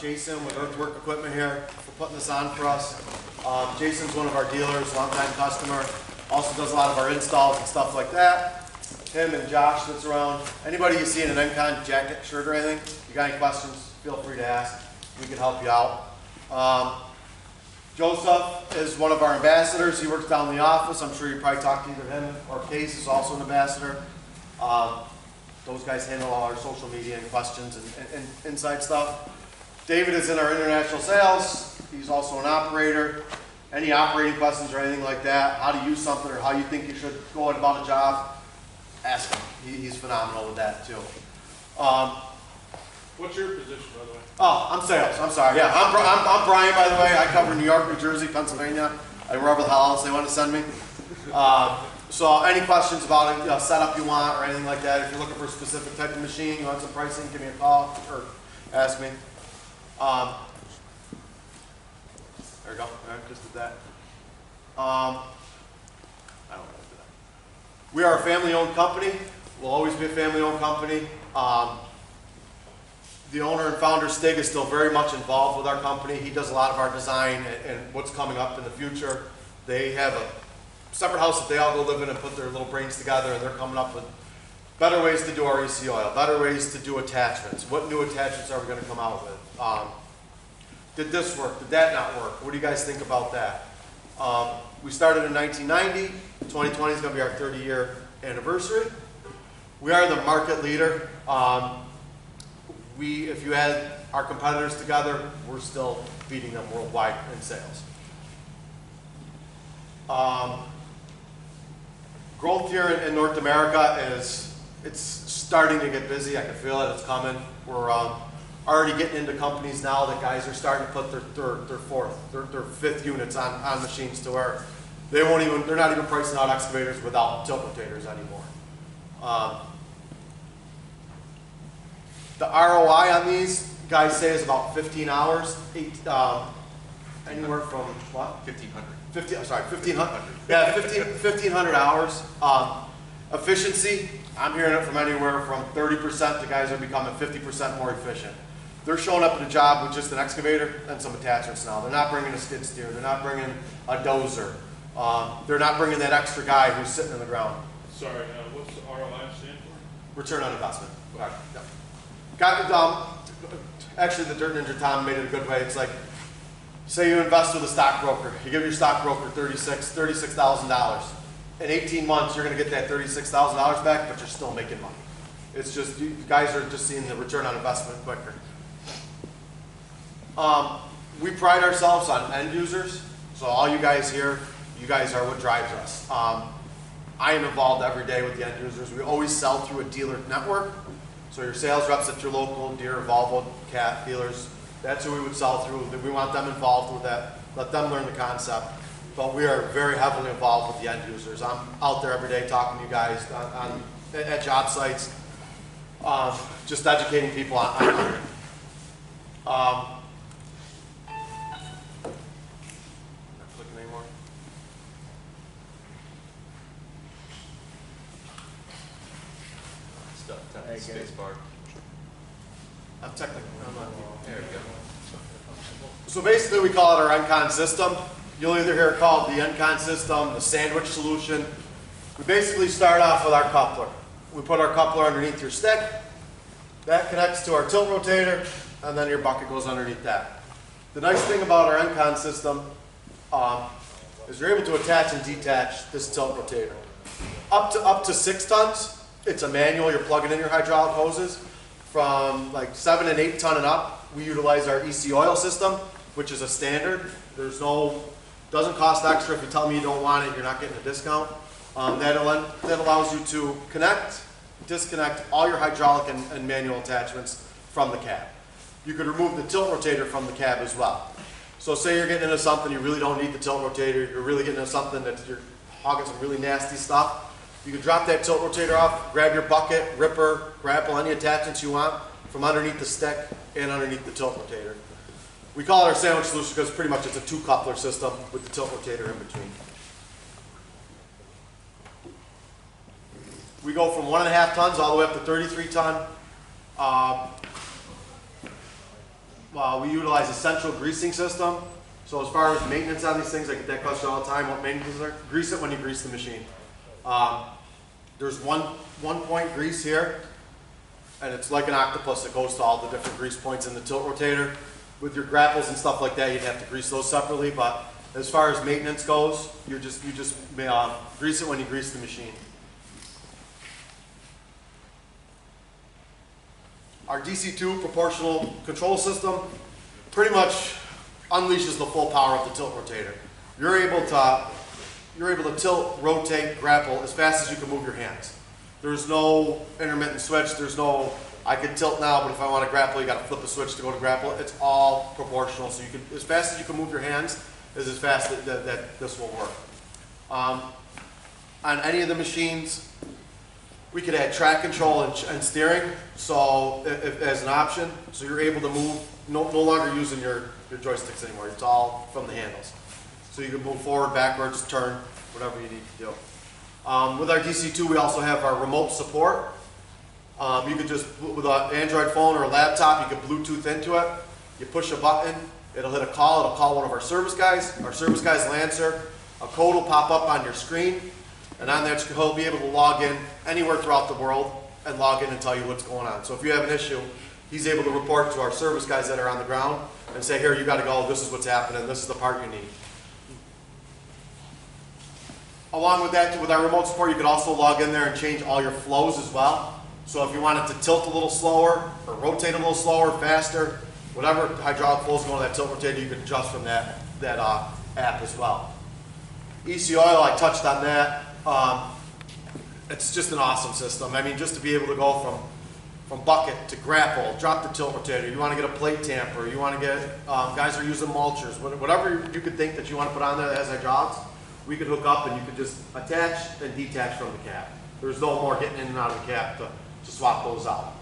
Jason with Earthwork Equipment here for putting this on for us. Jason's one of our dealers, longtime customer. Also does a lot of our installs and stuff like that. Him and Josh that's around. Anybody you see in an Engcon jacket, shirt, or anything, if you got any questions, feel free to ask. We can help you out. Joseph is one of our ambassadors. He works down in the office. I'm sure you probably talked to either him or Case is also an ambassador. Those guys handle all our social media and questions and inside stuff. David is in our international sales. He's also an operator. Any operating questions or anything like that, how to use something or how you think you should go about a job, ask him. He's phenomenal with that too. What's your position, by the way? Oh, I'm sales. I'm sorry. Yeah, I'm Brian, by the way. I cover New York, New Jersey, Pennsylvania, and wherever the hell else they want to send me. So any questions about it, setup you want or anything like that, if you're looking for a specific type of machine, you want some pricing, give me a call or ask me. There we go. All right, just did that. I don't know what to do. We are a family-owned company. We'll always be a family-owned company. The owner and founder, Stig, is still very much involved with our company. He does a lot of our design and what's coming up in the future. They have a separate house that they all go live in and put their little brains together, and they're coming up with better ways to do our EC oil, better ways to do attachments. What new attachments are we going to come out with? Did this work? Did that not work? What do you guys think about that? We started in 1990. 2020 is going to be our 30-year anniversary. We are the market leader. If you add our competitors together, we're still beating them worldwide in sales. Growth here in North America it's starting to get busy. I can feel it. It's coming. We're already getting into companies now that guys are starting to put their fifth units on machines to where they're not even pricing out excavators without tiltrotators anymore. The ROI on these, guys say, is about 15 hours. Anywhere from what? 1,500. I'm sorry, 1,500. Yeah, 1,500 hours. Efficiency, I'm hearing it from anywhere from 30% to guys are becoming 50% more efficient. They're showing up at a job with just an excavator and some attachments now. They're not bringing a skid steer. They're not bringing a dozer. They're not bringing that extra guy who's sitting in the ground. Sorry, what's the ROI stand for? Return on investment. Right. Yep. Actually, the Dirt Ninja Tom made it a good way. It's like, say you invest with a stockbroker. You give your stockbroker $36,000. In 18 months, you're going to get that $36,000 back, but you're still making money. It's just, you guys are just seeing the return on investment quicker. We pride ourselves on end users. So all you guys here, you guys are what drives us. I am involved every day with the end users. We always sell through a dealer network. So your sales reps at your local Deere, Volvo, Cat dealers, that's who we would sell through. We want them involved with that, let them learn the concept. But we are very heavily involved with the end users. I'm out there every day talking to you guys at job sites, just educating people on it. Not clicking anymore. Space bar. I'm technically, I'm not. There we go. So basically we call it our Engcon system. You'll either hear it called the Engcon system, the sandwich solution. We basically start off with our coupler. We put our coupler underneath your stick. That connects to our tilt rotator, and then your bucket goes underneath that. The nice thing about our Engcon system is you're able to attach and detach this tilt rotator. Up to 6 tons. It's a manual, you're plugging in your hydraulic hoses. From like 7 and 8 ton and up, we utilize our EC oil system, which is a standard. Doesn't cost extra. If you tell me you don't want it, you're not getting a discount. That allows you to connect, disconnect all your hydraulic and manual attachments from the cab. You could remove the tilt rotator from the cab as well. So say you're getting into something, you really don't need the tilt rotator, you're really getting into something that you're hogging some really nasty stuff. You can drop that tilt rotator off, grab your bucket, ripper, grapple, any attachments you want from underneath the stick and underneath the tilt rotator. We call it our sandwich solution because pretty much it's a 2-coupler system with the tilt rotator in between. We go from 1.5 tons all the way up to 33 ton. we utilize a central greasing system. So as far as maintenance on these things, I get that question all the time, what maintenance is there? Grease it when you grease the machine. There's one point grease here, and it's like an octopus. It goes to all the different grease points in the tilt rotator. With your grapples and stuff like that, you'd have to grease those separately, but as far as maintenance goes, you just grease it when you grease the machine. Our DC2 proportional control system pretty much unleashes the full power of the tilt rotator. You're able to tilt, rotate, grapple as fast as you can move your hands. There's no intermittent switch. There's no, I can tilt now, but if I want to grapple, you got to flip a switch to go to grapple. It's all proportional. So you can, as fast as you can move your hands, is as fast that this will work. On any of the machines, we could add track control and steering, so as an option, so you're able to move, no longer using your joysticks anymore. It's all from the handles. So you can move forward, backwards, turn, whatever you need to do. With our DC2, we also have our remote support. You could just, with an Android phone or a laptop, you can Bluetooth into it. You push a button, it'll hit a call, it'll call one of our service guys. Our service guys will answer. A code will pop up on your screen, and on that he'll be able to log in anywhere throughout the world and log in and tell you what's going on. So if you have an issue, he's able to report to our service guys that are on the ground and say, here, you got to go, this is what's happening, this is the part you need. Along with that, with our remote support, you can also log in there and change all your flows as well. So if you wanted to tilt a little slower or rotate a little slower, faster, whatever hydraulic flow is going on that tilt rotator, you can adjust from that app as well. EC Oil, I touched on that. It's just an awesome system. I mean, just to be able to go from bucket to grapple, drop the tilt rotator, you want to get a plate tamper, you want to get, guys are using mulchers, whatever you could think that you want to put on there that has hydraulics, we could hook up and you could just attach and detach from the cap. There's no more getting in and out of the cap to swap those out.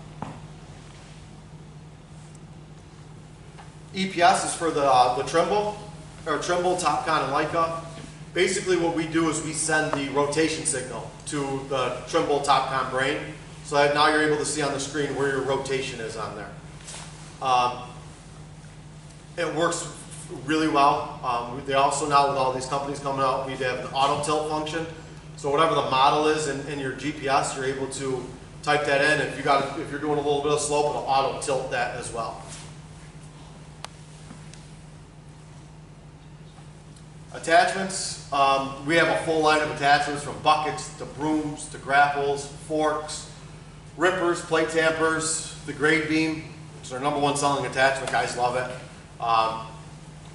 EPS is for the Trimble, Topcon, and Leica. Basically what we do is we send the rotation signal to the Trimble Topcon brain, so that now you're able to see on the screen where your rotation is on there. It works really well. They also now, with all these companies coming out, we have the auto tilt function. So whatever the model is in your GPS, you're able to type that in. If you're doing a little bit of slope, it'll auto tilt that as well. Attachments, we have a full line of attachments from buckets to brooms to grapples, forks, rippers, plate tampers, the grade beam, which is our #1 selling attachment. Guys love it.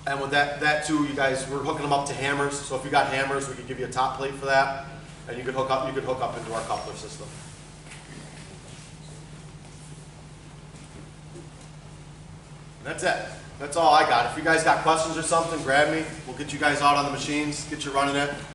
And with that too, you guys, we're hooking them up to hammers. So if you got hammers, we could give you a top plate for that, and you could hook up into our coupler system. And that's it. That's all I got. If you guys got questions or something, grab me. We'll get you guys out on the machines, get you running it.